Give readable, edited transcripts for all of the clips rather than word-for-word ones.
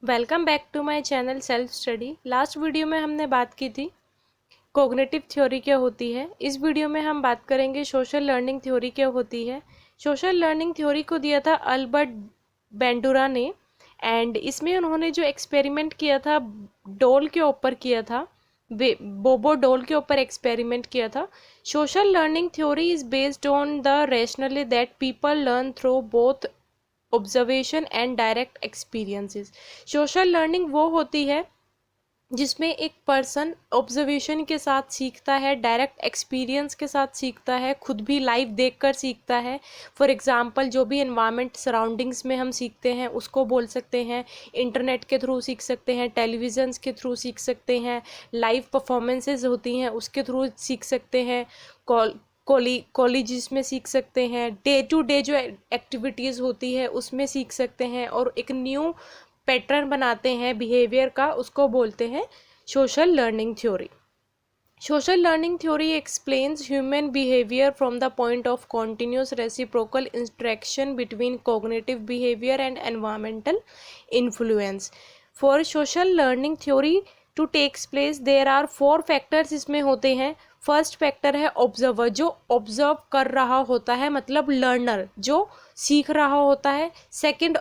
Welcome back to my channel self study. Last video में हमने बात की थी कॉग्निटिव थ्योरी क्या होती है। इस वीडियो में हम बात करेंगे सोशल लर्निंग थ्योरी क्या होती है। सोशल लर्निंग थ्योरी को दिया था अल्बर्ट बेंडूरा ने, एंड इसमें उन्होंने जो एक्सपेरिमेंट किया था डोल के ऊपर किया था, बोबो डोल के ऊपर एक्सपेरिमेंट किया था। Social learning theory is based on the rationally that people learn through both observation and direct experiences. Social learning वो होती है जिसमें एक पर्सन ऑब्जर्वेशन के साथ सीखता है, डायरेक्ट एक्सपीरियंस के साथ सीखता है, खुद भी लाइव देखकर सीखता है। फॉर एग्जांपल जो भी एनवायरनमेंट सराउंडिंग्स में हम सीखते हैं उसको बोल सकते हैं। इंटरनेट के थ्रू सीख सकते हैं, टेलीविज़न्स के थ्रू सीख सकते हैं, लाइव परफॉर्मेंसेज होती हैं उसके थ्रू सीख सकते हैं, कॉलेजेस में सीख सकते हैं, डे टू डे जो एक्टिविटीज़ होती है उसमें सीख सकते हैं, और एक न्यू पैटर्न बनाते हैं बिहेवियर का, उसको बोलते हैं social learning theory. Social learning theory explains human behaviour from the point of continuous reciprocal interaction between cognitive behaviour and environmental influence. For social learning theory to takes place there are 4 factors इसमें होते हैं। First factor है observer, जो observe कर रहा होता है, मतलब लर्नर जो सीख रहा होता है। सेकंड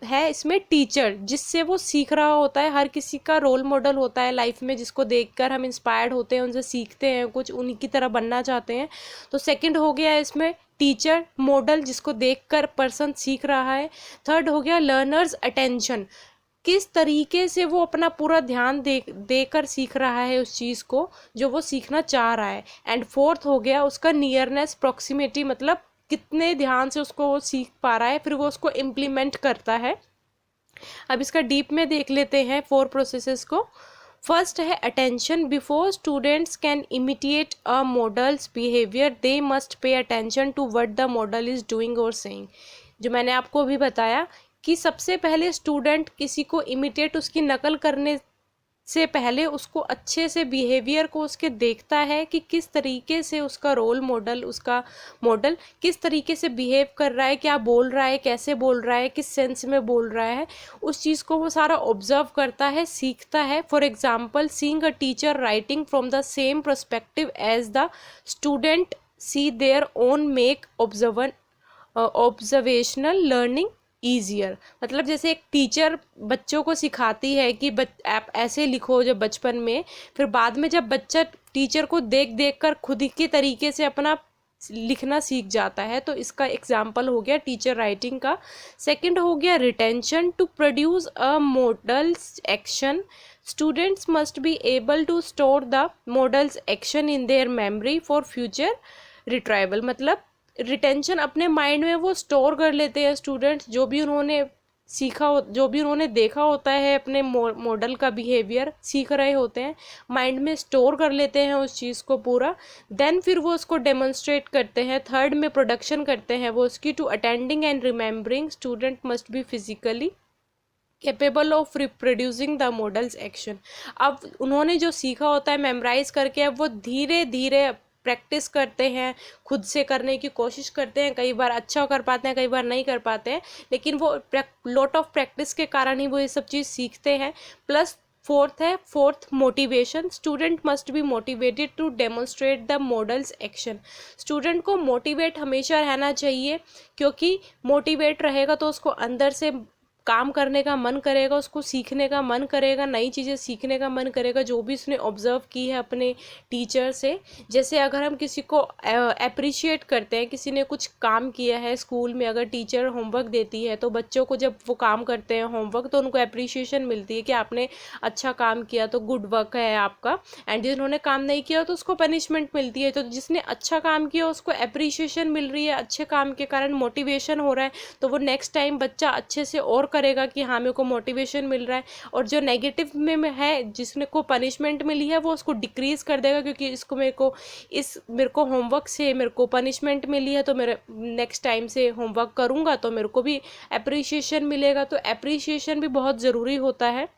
है इसमें टीचर, जिससे वो सीख रहा होता है। हर किसी का रोल मॉडल होता है लाइफ में जिसको देखकर हम इंस्पायर्ड होते हैं, उनसे सीखते हैं, कुछ उन्हीं की तरह बनना चाहते हैं। तो सेकंड हो गया इसमें टीचर, मॉडल जिसको देखकर पर्सन सीख रहा है। थर्ड हो गया लर्नर्स अटेंशन, किस तरीके से वो अपना पूरा ध्यान देकर सीख रहा है उस चीज़ को जो वो सीखना चाह रहा है। एंड फोर्थ हो गया उसका नियरनेस प्रॉक्सिमिटी, मतलब कितने ध्यान से उसको वो सीख पा रहा है, फिर वो उसको इम्प्लीमेंट करता है। अब इसका डीप में देख लेते हैं 4 प्रोसेसेस को। फर्स्ट है attention. Before students can imitate a model's behaviour they must pay attention to what the model is doing और सेइंग। जो मैंने आपको अभी बताया कि सबसे पहले स्टूडेंट किसी को इमिटेट, उसकी नकल करने से पहले उसको अच्छे से बिहेवियर को उसके देखता है कि किस तरीके से उसका रोल मॉडल, उसका मॉडल किस तरीके से बिहेव कर रहा है, क्या बोल रहा है, कैसे बोल रहा है, किस सेंस में बोल रहा है, उस चीज़ को वो सारा ऑब्जर्व करता है, सीखता है। For example seeing a teacher writing from the same perspective as the student see their own make observational learning easier. मतलब जैसे एक टीचर बच्चों को सिखाती है कि आप ऐसे लिखो जब बचपन में, फिर बाद में जब बच्चा टीचर को देख देख कर खुद ही के तरीके से अपना लिखना सीख जाता है, तो इसका एग्जाम्पल हो गया टीचर राइटिंग का। सेकंड हो गया retention. To produce a models action students must be able to store the models action in their memory for future retrieval. मतलब रिटेंशन, अपने माइंड में वो स्टोर कर लेते हैं स्टूडेंट्स, जो भी उन्होंने सीखा हो, जो भी उन्होंने देखा होता है, अपने मॉडल का बिहेवियर सीख रहे होते हैं, माइंड में स्टोर कर लेते हैं उस चीज़ को पूरा। देन फिर वो उसको डेमोन्स्ट्रेट करते हैं। थर्ड में प्रोडक्शन करते हैं वो उसकी। To attending and remembering student must be physically capable of reproducing the models action. अब उन्होंने जो सीखा होता है मेमोराइज करके, अब वो धीरे धीरे प्रैक्टिस करते हैं, खुद से करने की कोशिश करते हैं। कई बार अच्छा कर पाते हैं, कई बार नहीं कर पाते हैं, लेकिन वो लॉट ऑफ प्रैक्टिस के कारण ही वो ये सब चीज़ सीखते हैं। Plus fourth motivation. Student must be motivated to demonstrate the models action. Student को मोटिवेट हमेशा रहना चाहिए, क्योंकि मोटिवेट रहेगा तो उसको अंदर से काम करने का मन करेगा, उसको सीखने का मन करेगा, नई चीज़ें सीखने का मन करेगा, जो भी उसने ऑब्जर्व की है अपने टीचर से। जैसे अगर हम किसी को अप्रिशिएट करते हैं, किसी ने कुछ काम किया है स्कूल में, अगर टीचर होमवर्क देती है तो बच्चों को जब वो काम करते हैं होमवर्क, तो उनको अप्रिशिएशन मिलती है कि आपने अच्छा काम किया तो गुड वर्क है आपका, एंड जिन्होंने काम नहीं किया तो उसको पनिशमेंट मिलती है। तो जिसने अच्छा काम किया उसको अप्रिशिएशन मिल रही है, अच्छे काम के कारण मोटिवेशन हो रहा है, तो वो नेक्स्ट टाइम बच्चा अच्छे से और करेगा कि हाँ मेरे को मोटिवेशन मिल रहा है। और जो नेगेटिव में है, जिसने को पनिशमेंट मिली है, वो उसको डिक्रीज कर देगा, क्योंकि इसको मेरे को होमवर्क से मेरे को पनिशमेंट मिली है, तो मेरे नेक्स्ट टाइम से होमवर्क करूँगा तो मेरे को भी अप्रिशिएशन मिलेगा। तो अप्रिशिएशन भी बहुत ज़रूरी होता है।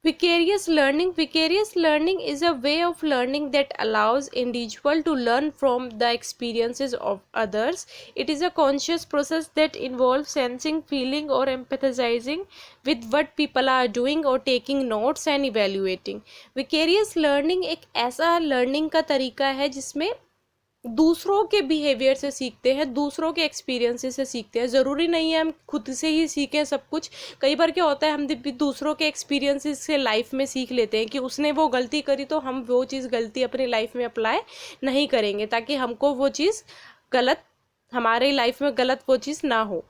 Vicarious learning is a way of learning that allows individual to learn from the experiences of others. It is a conscious process that involves sensing, feeling or empathizing with what people are doing or taking notes and evaluating. Vicarious learning एक ऐसा learning का तरीका है जिसमें दूसरों के behaviour से सीखते हैं, दूसरों के एक्सपीरियंसेस से सीखते हैं। ज़रूरी नहीं है हम खुद से ही सीखें सब कुछ। कई बार क्या होता है, हम भी दूसरों के एक्सपीरियंसेस से लाइफ में सीख लेते हैं कि उसने वो गलती करी तो हम वो चीज़ गलती अपनी लाइफ में अप्लाई नहीं करेंगे, ताकि हमको वो चीज़ गलत, हमारे लाइफ में गलत वो चीज़ ना हो।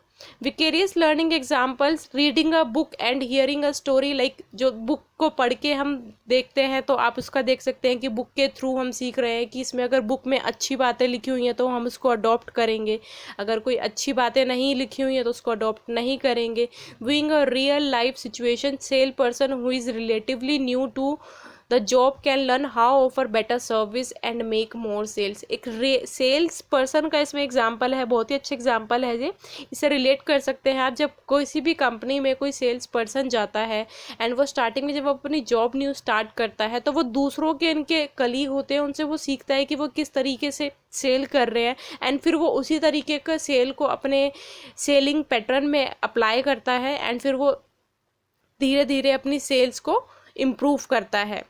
Vicarious learning examples, reading a book and hearing a story. Like जो बुक को पढ़ के हम देखते हैं तो आप उसका देख सकते हैं कि बुक के थ्रू हम सीख रहे हैं कि इसमें अगर बुक में अच्छी बातें लिखी हुई हैं तो हम उसको अडॉप्ट करेंगे, अगर कोई अच्छी बातें नहीं लिखी हुई हैं तो उसको अडॉप्ट नहीं करेंगे। Viewing a real life situation, sale person who is relatively new to the job can learn how offer better service and make more sales. एक सेल्स पर्सन का इसमें एग्जाम्पल है, बहुत ही अच्छा एग्जाम्पल है ये। इसे रिलेट कर सकते हैं आप, जब किसी भी कंपनी में कोई सेल्स पर्सन जाता है एंड वो स्टार्टिंग में जब वो अपनी जॉब न्यू स्टार्ट करता है तो वो दूसरों के इनके कलीग होते हैं उनसे वो सीखता है कि वो किस तरीके से सेल कर रहे हैं, एंड फिर वो उसी तरीके का सेल को अपने सेलिंग पैटर्न में अप्लाई करता है, एंड फिर वो धीरे धीरे अपनी सेल्स को इम्प्रूव करता है।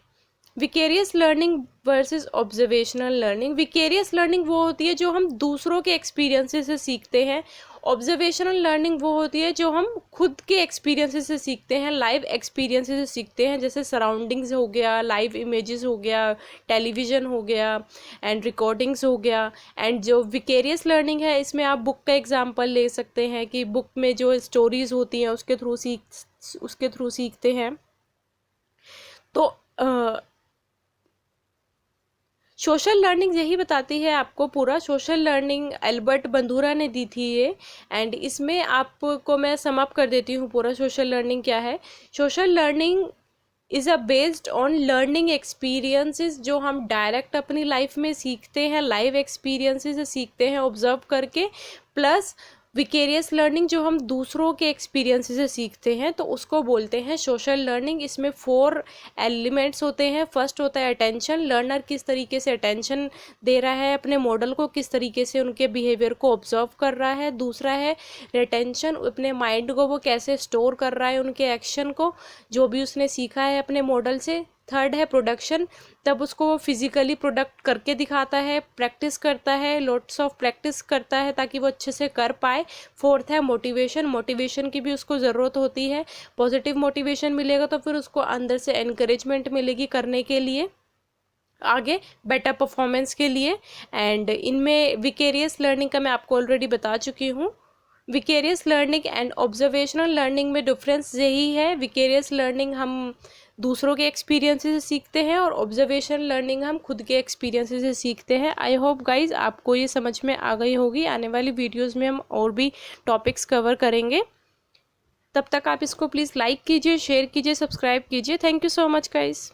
Vicarious learning versus observational learning. Vicarious learning वो होती है जो हम दूसरों के एक्सपीरियंसेस से सीखते हैं। ऑब्जर्वेशनल लर्निंग वो होती है जो हम खुद के एक्सपीरियंसेस से सीखते हैं, लाइव एक्सपीरियंसेस से सीखते हैं, जैसे सराउंडिंग्स हो गया, लाइव इमेजेस हो गया, टेलीविज़न हो गया एंड रिकॉर्डिंग्स हो गया। एंड जो विकेरियस लर्निंग है इसमें आप बुक का एग्जांपल ले सकते हैं कि बुक में जो स्टोरीज होती हैं उसके थ्रू सीखते हैं। तो सोशल लर्निंग यही बताती है आपको पूरा। सोशल लर्निंग एल्बर्ट बंधूरा ने दी थी ये, एंड इसमें आपको मैं सम अप कर देती हूँ पूरा सोशल लर्निंग क्या है। Social learning is a based on learning experiences, जो हम डायरेक्ट अपनी लाइफ में सीखते हैं, लाइव एक्सपीरियंसेस से सीखते हैं ऑब्जर्व करके, प्लस विकेरियस लर्निंग जो हम दूसरों के एक्सपीरियंसेस से सीखते हैं तो उसको बोलते हैं सोशल लर्निंग। इसमें 4 एलिमेंट्स होते हैं। फर्स्ट होता है अटेंशन, लर्नर किस तरीके से अटेंशन दे रहा है अपने मॉडल को, किस तरीके से उनके बिहेवियर को ऑब्जर्व कर रहा है। दूसरा है रिटेंशन, अपने माइंड को वो कैसे स्टोर कर रहा है उनके एक्शन को, जो भी उसने सीखा है अपने मॉडल से। थर्ड है प्रोडक्शन, तब उसको वो फिजिकली प्रोडक्ट करके दिखाता है, प्रैक्टिस करता है, लॉट्स ऑफ प्रैक्टिस करता है ताकि वो अच्छे से कर पाए। फोर्थ है मोटिवेशन, मोटिवेशन की भी उसको ज़रूरत होती है। पॉजिटिव मोटिवेशन मिलेगा तो फिर उसको अंदर से एनकरेजमेंट मिलेगी करने के लिए, आगे बेटर परफॉर्मेंस के लिए। एंड इनमें विकेरियस लर्निंग का मैं आपको ऑलरेडी बता चुकी हूँ। Vicarious learning and observational learning में डिफरेंस यही है। विकेरियस लर्निंग हम दूसरों के एक्सपीरियंसेस से सीखते हैं और ऑब्जर्वेशन लर्निंग हम खुद के एक्सपीरियंसेस से सीखते हैं। आई होप गाइज आपको ये समझ में आ गई होगी। आने वाली वीडियोस में हम और भी टॉपिक्स कवर करेंगे। तब तक आप इसको प्लीज़ लाइक कीजिए, शेयर कीजिए, सब्सक्राइब कीजिए। Thank you so much guys.